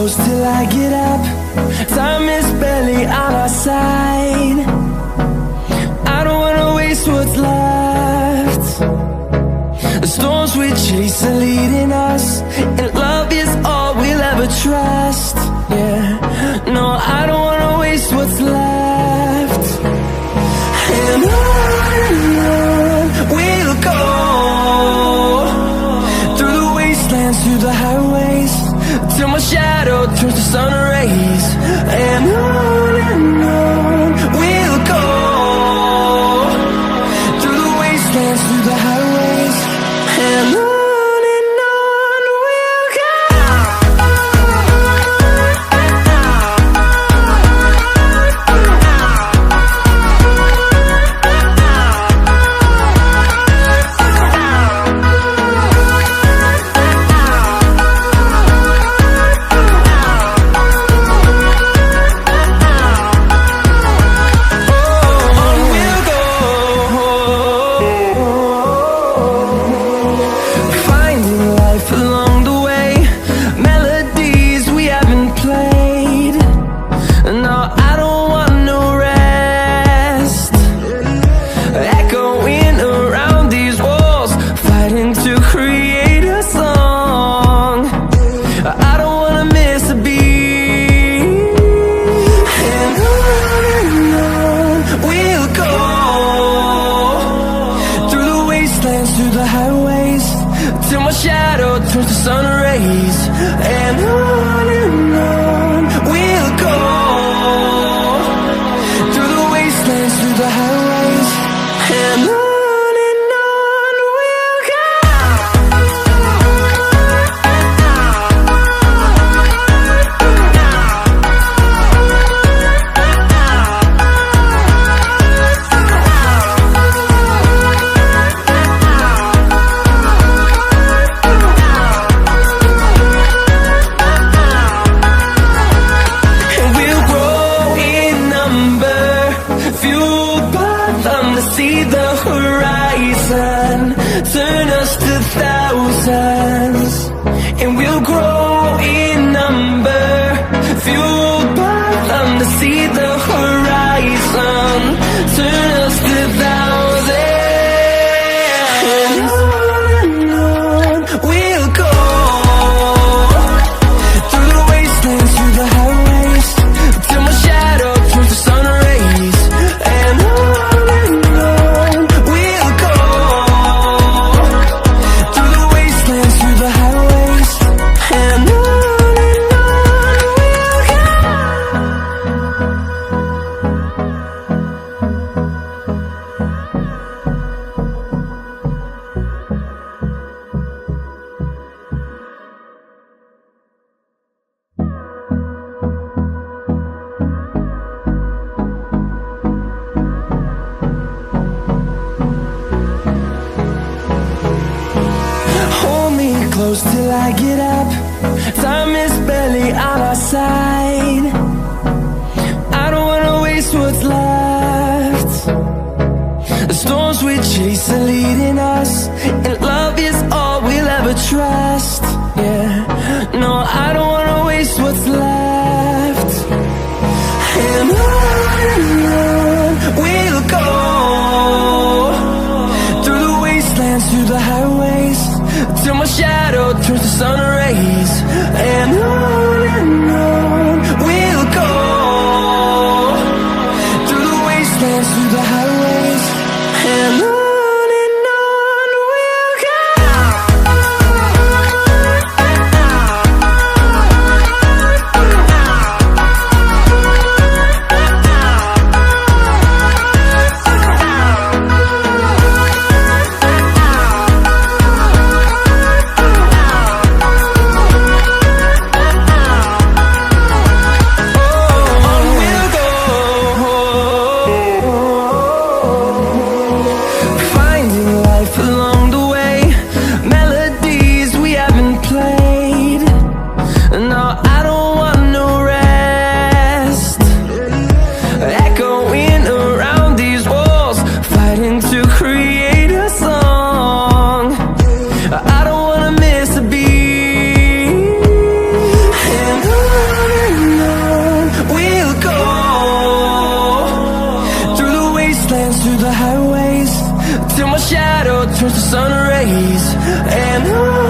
close till I get up. Time is barely on our side. I don't wanna waste what's left. The storms we chase are leading us, and love is all we'll ever trust. Yeah, no, I don't wanna waste what's left. And on we'll go, through the wastelands, through the highways, till my shadow turns to sun rays. And on we'll go, through the wastelands, through the highways, and on we'll go. Through the highways, till my shadow turns to sun rays. And on we'll go, through the wastelands, through the highways, and on we'll go. See the horizon, turn us to thousands, and we'll grow in number, fueled by them. To see the horizon, turn us to thousands, and on we'll go, through the wastelands, through the highways, till my shadow turns to sun rays. And close till I get up. Time is barely on our side. I don't wanna waste what's left. The storms we chase are leading us, and love is all we'll ever trust. Yeah, no, I don't wanna waste what's left. And on we'll go, through the wastelands, through the highways, till my shadow turns to sun rays. And on we'll go, through the wastelands, through the highways, and on we'll go. highways till my shadow turns to sun rays. And